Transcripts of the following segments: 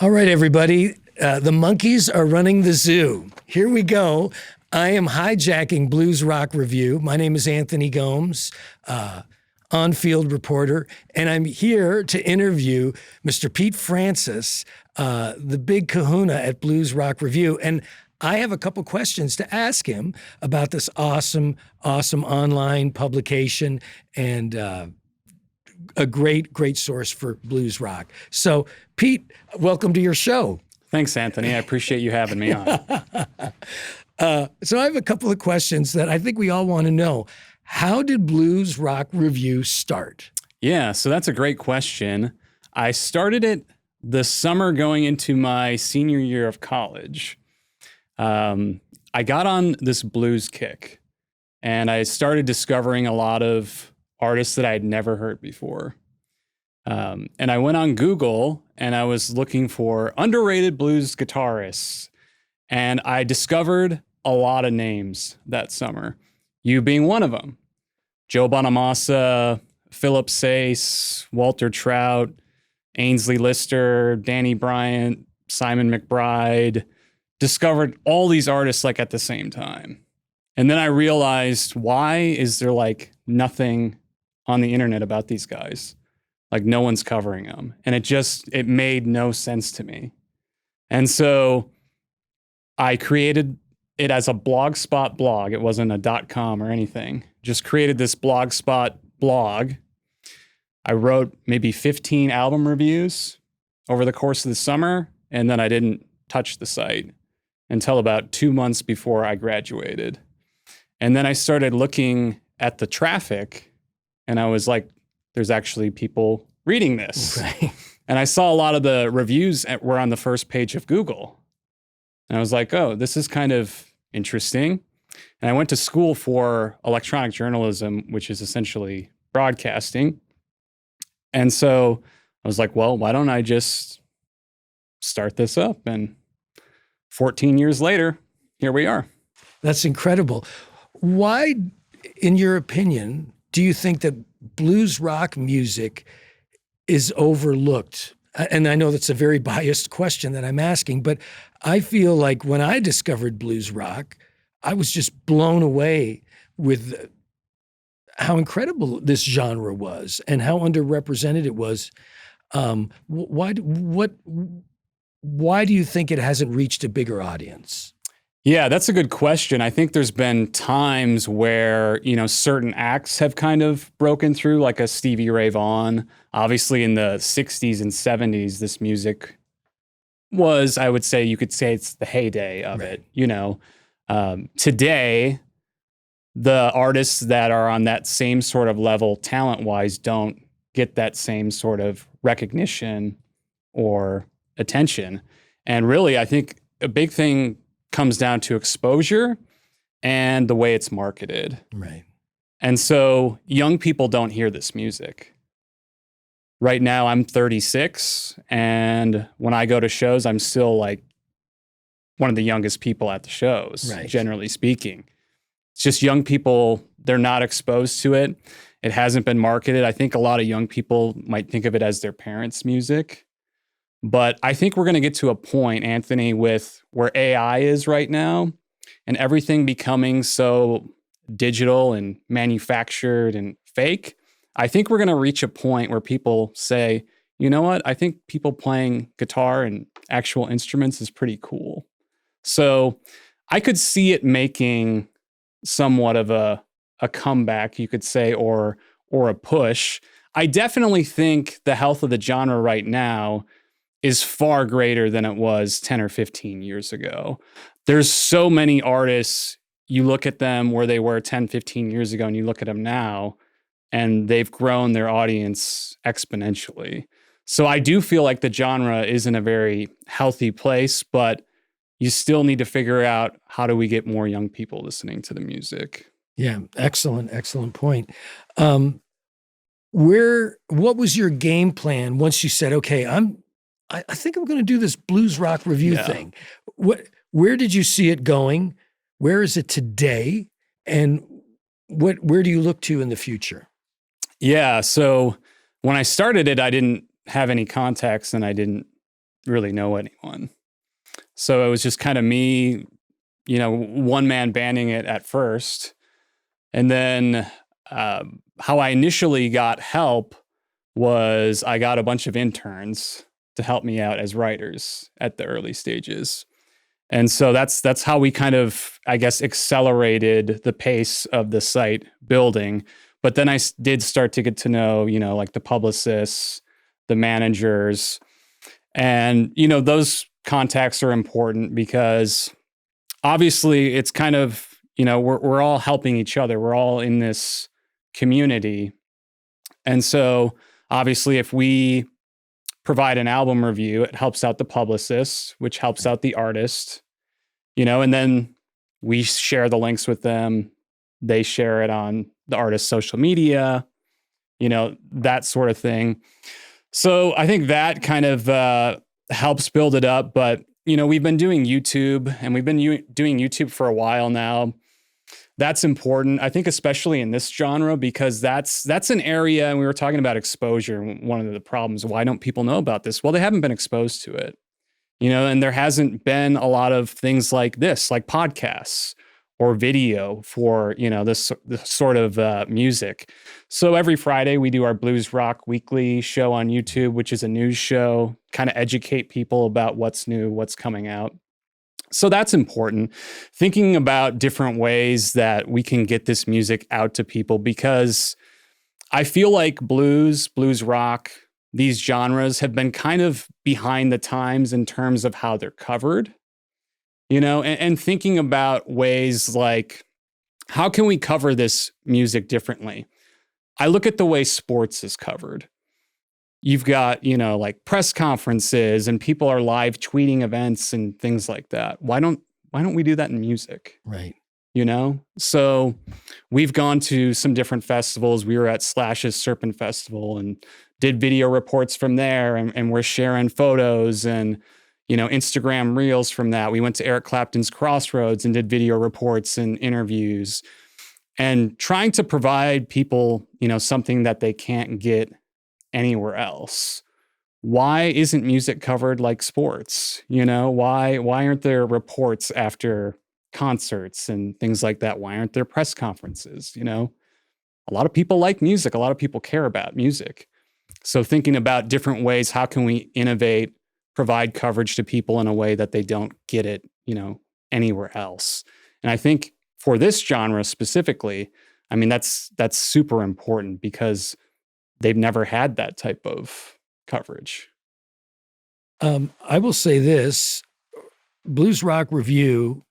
All right, everybody. The monkeys are running the zoo. Here we go. I am hijacking Blues Rock Review. My name is Anthony Gomes, on-field reporter, and I'm here to interview Mr. Pete Francis, the big kahuna at Blues Rock Review. And I have a couple questions to ask him about this awesome online publication and a great source for blues rock. So, Pete, welcome to your show. Thanks, Anthony. I appreciate you having me on. So I have a couple of questions that I think we all want to know. How did Blues Rock Review start? Yeah, so that's a great question. I started it the summer going into my senior year of college. I got on this blues kick, and I started discovering a lot of artists that I had never heard before. And I went on Google and I was looking for underrated blues guitarists. And I discovered a lot of names that summer, you being one of them. Joe Bonamassa, Philip Sayce, Walter Trout, Ainsley Lister, Danny Bryant, Simon McBride. Discovered all these artists like at the same time. And then I realized, why is there like nothing on the internet about these guys? Like no one's covering them. And it made no sense to me. And so I created it as a Blogspot blog. It wasn't a .com or anything. Just created this Blogspot blog. I wrote maybe 15 album reviews over the course of the summer, and then I didn't touch the site until about 2 months before I graduated. And then I started looking at the traffic, and I was like, there's actually people reading this. Right. And I saw a lot of the reviews were on the first page of Google. And I was like, oh, this is kind of interesting. And I went to school for electronic journalism, which is essentially broadcasting. And so I was like, well, why don't I just start this up? And 14 years later, here we are. That's incredible. Why, in your opinion, do you think that blues rock music is overlooked? And I know that's a very biased question that I'm asking, but I feel like when I discovered blues rock, I was just blown away with how incredible this genre was and how underrepresented it was. Why do you think it hasn't reached a bigger audience? Yeah, that's a good question. I think there's been times where, certain acts have kind of broken through, like a Stevie Ray Vaughan. Obviously, in the 60s and 70s, this music was, I would say, you could say it's the heyday of it. Today, the artists that are on that same sort of level, talent-wise, don't get that same sort of recognition or attention. And really, I think a big thing comes down to exposure and the way it's marketed. Right. And so young people don't hear this music. Right now, I'm 36, and when I go to shows, I'm still like one of the youngest people at the shows, Right. Generally speaking. It's just young people, they're not exposed to it. It hasn't been marketed. I think a lot of young people might think of it as their parents' music. But I think we're going to get to a point, Anthony, with where AI is right now and everything becoming so digital and manufactured and fake. I think we're going to reach a point where people say, you know what? I think people playing guitar and actual instruments is pretty cool. So I could see it making somewhat of a comeback, you could say, or a push. I definitely think the health of the genre right now is far greater than it was 10 or 15 years ago. There's so many artists, you look at them where they were 10, 15 years ago, and you look at them now, and they've grown their audience exponentially. So I do feel like the genre is in a very healthy place, but you still need to figure out, how do we get more young people listening to the music? Yeah, excellent point. What was your game plan once you said, okay, I think I'm going to do this blues rock review thing? Where did you see it going? Where is it today? And where do you look to in the future? Yeah, so when I started it, I didn't have any context and I didn't really know anyone. So it was just kind of me, one man banding it at first. And then how I initially got help was I got a bunch of interns to help me out as writers at the early stages. And so that's how we kind of, I guess, accelerated the pace of the site building. But then I did start to get to know, like the publicists, the managers, and, those contacts are important because obviously it's kind of, we're all helping each other. We're all in this community. And so obviously if we provide an album review, it helps out the publicist, which helps out the artist, and then we share the links with them. They share it on the artist's social media, that sort of thing. So I think that kind of helps build it up. But, we've been doing YouTube and we've been doing YouTube for a while now. That's important, I think, especially in this genre, because that's an area, and we were talking about exposure. One of the problems, why don't people know about this? Well, they haven't been exposed to it, and there hasn't been a lot of things like this, like podcasts or video for, this sort of music. So every Friday we do our Blues Rock Weekly show on YouTube, which is a news show, kind of educate people about what's new, what's coming out. So that's important. Thinking about different ways that we can get this music out to people, because I feel like blues rock, these genres have been kind of behind the times in terms of how they're covered, and thinking about ways like, how can we cover this music differently? I look at the way sports is covered. You've got, like press conferences and people are live tweeting events and things like that. Why don't we do that in music? Right. So we've gone to some different festivals. We were at Slash's Serpent Festival and did video reports from there. And we're sharing photos and, Instagram reels from that. We went to Eric Clapton's Crossroads and did video reports and interviews, and trying to provide people, something that they can't get anywhere else. Why isn't music covered like sports? Why aren't there reports after concerts and things like that? Why aren't there press conferences? A lot of people like music. A lot of people care about music. So thinking about different ways, how can we innovate, provide coverage to people in a way that they don't get it, anywhere else? And I think for this genre specifically, I mean, that's super important because they've never had that type of coverage. I will say this, Blues Rock Review,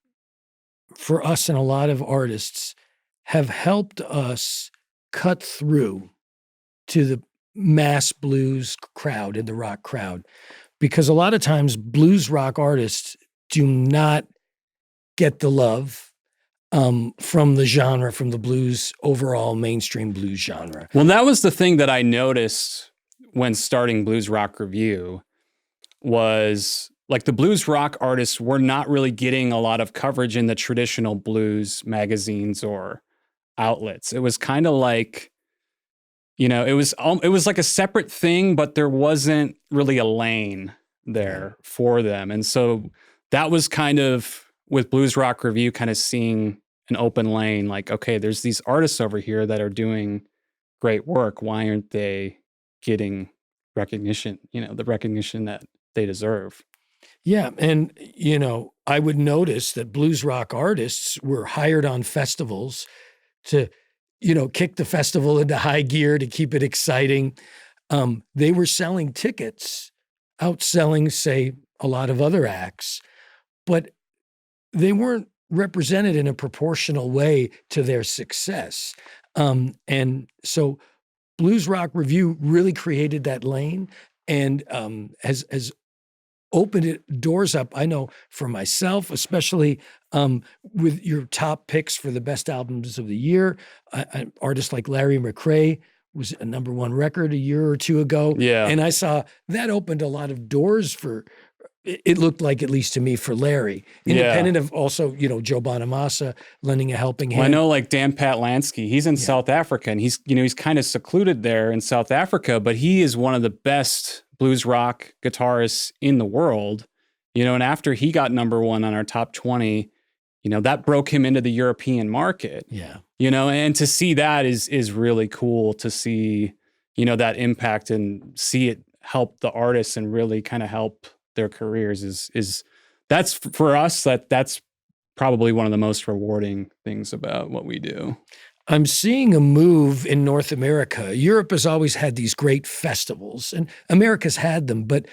for us and a lot of artists, have helped us cut through to the mass blues crowd and the rock crowd. Because a lot of times blues rock artists do not get the love from the genre, from the blues, overall mainstream blues genre. Well, that was the thing that I noticed when starting Blues Rock Review, was like the blues rock artists were not really getting a lot of coverage in the traditional blues magazines or outlets. It was kind of like, it was like a separate thing, but there wasn't really a lane there for them. And so that was kind of, with Blues Rock Review, kind of seeing an open lane, like, okay, there's these artists over here that are doing great work. Why aren't they getting recognition, the recognition that they deserve? Yeah. And, I would notice that blues rock artists were hired on festivals to, kick the festival into high gear, to keep it exciting. They were selling tickets, outselling, say, a lot of other acts, but they weren't represented in a proportional way to their success. And so Blues Rock Review really created that lane and has opened doors up. I know for myself, especially with your top picks for the best albums of the year, an artist like Larry McRae was a #1 record a year or two ago. Yeah. And I saw that opened a lot of doors for, it looked like, at least to me, for Larry, independent of also, Joe Bonamassa lending a helping hand. Well, I know, like Dan Patlansky, he's in South Africa, and he's kind of secluded there in South Africa, but he is one of the best blues rock guitarists in the world, and after he got #1 on our top 20, that broke him into the European market. Yeah. And to see that is really cool to see, that impact and see it help the artists and really kind of help their careers is that's for us, that's probably one of the most rewarding things about what we do. I'm seeing a move in North America. Europe has always had these great festivals, and America's had them, but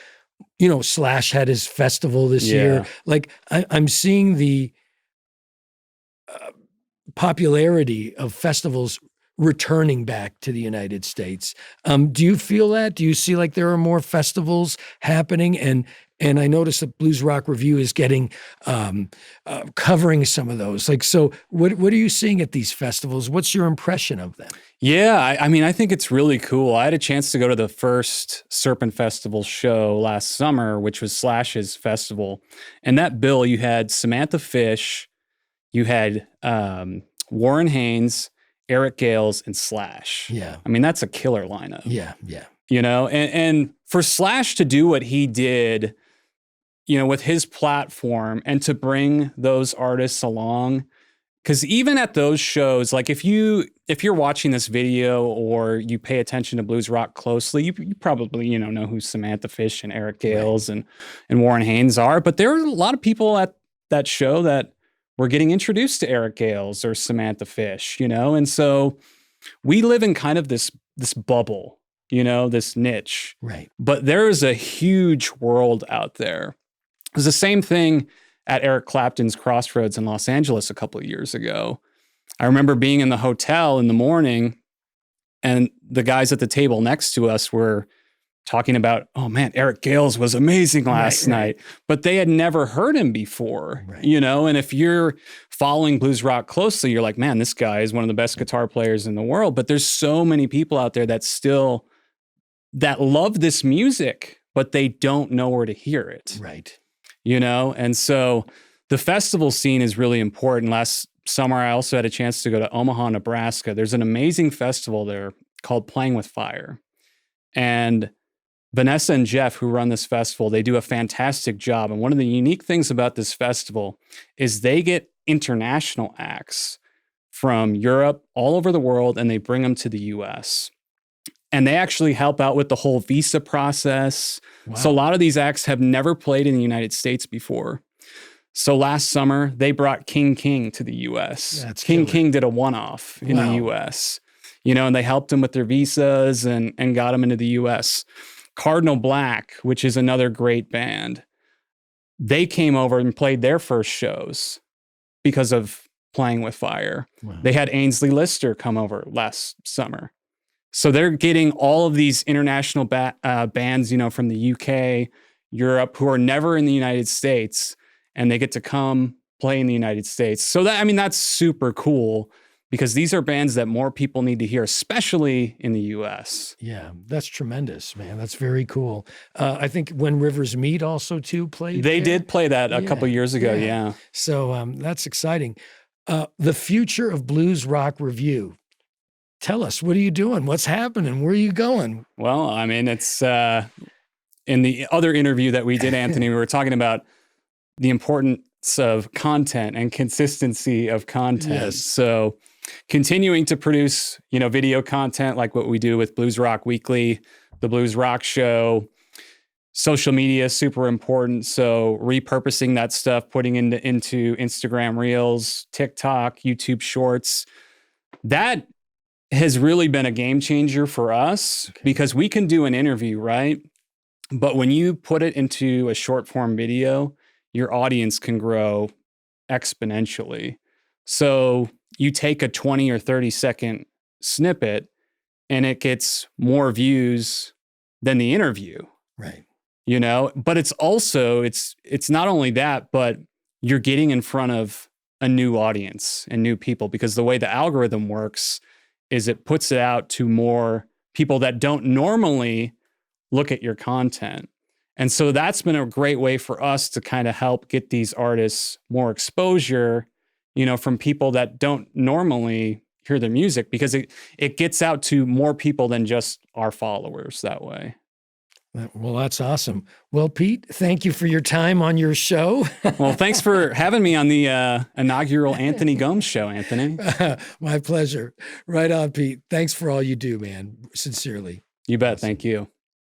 Slash had his festival this year. Like I'm seeing the popularity of festivals returning back to the United States. Do you feel that? Do you see like there are more festivals happening? And I noticed that Blues Rock Review is getting covering some of those. Like, so what are you seeing at these festivals? What's your impression of them? Yeah, I mean, I think it's really cool. I had a chance to go to the first Serpent Festival show last summer, which was Slash's festival. And that bill, you had Samantha Fish, you had Warren Haynes, Eric Gales, and Slash. Yeah. I mean, that's a killer lineup. Yeah. And for Slash to do what he did, with his platform and to bring those artists along, because even at those shows, like if you're watching this video or you pay attention to blues rock closely, you probably know who Samantha Fish and Eric Gales and Warren Haynes are. But there were a lot of people at that show that were getting introduced to Eric Gales or Samantha Fish, and so we live in kind of this bubble, this niche. Right. But there is a huge world out there. It was the same thing at Eric Clapton's Crossroads in Los Angeles a couple of years ago. I remember being in the hotel in the morning and the guys at the table next to us were talking about, oh man, Eric Gales was amazing last night, but they had never heard him before, and if you're following blues rock closely, you're like, man, this guy is one of the best guitar players in the world. But there's so many people out there that love this music, but they don't know where to hear it. Right. And so the festival scene is really important. Last summer, I also had a chance to go to Omaha, Nebraska. There's an amazing festival there called Playing with Fire. And Vanessa and Jeff, who run this festival, they do a fantastic job. And one of the unique things about this festival is they get international acts from Europe, all over the world, and they bring them to the US. And they actually help out with the whole visa process. Wow. So a lot of these acts have never played in the United States before. So last summer, they brought King to the US. That's King killer. King did a one-off in the US, and they helped them with their visas and got them into the US. Cardinal Black, which is another great band, they came over and played their first shows because of Playing with Fire. Wow. They had Ainsley Lister come over last summer. So they're getting all of these international bands, from the UK, Europe, who are never in the United States, and they get to come play in the United States. So that's super cool, because these are bands that more people need to hear, especially in the US. Yeah, that's tremendous, man. That's very cool. I think When Rivers Meet also too played. They did play that a couple years ago, yeah. So that's exciting. The future of Blues Rock Review. Tell us, what are you doing? What's happening? Where are you going? Well, it's in the other interview that we did, Anthony, we were talking about the importance of content and consistency of content. Yes. So continuing to produce, video content like what we do with Blues Rock Weekly, the Blues Rock Show. Social media is super important. So repurposing that stuff, putting into Instagram Reels, TikTok, YouTube Shorts. That has really been a game changer for us, because we can do an interview, right? But when you put it into a short form video, your audience can grow exponentially. So you take a 20 or 30-second snippet and it gets more views than the interview. Right. But it's also, it's not only that, but you're getting in front of a new audience and new people, because the way the algorithm works is it puts it out to more people that don't normally look at your content. And so that's been a great way for us to kind of help get these artists more exposure, from people that don't normally hear their music, because it gets out to more people than just our followers that way. Well, that's awesome. Well, Pete, thank you for your time on your show. Well, thanks for having me on the inaugural Anthony Gomes show, Anthony. My pleasure. Right on, Pete. Thanks for all you do, man. Sincerely. You bet. Awesome. Thank you.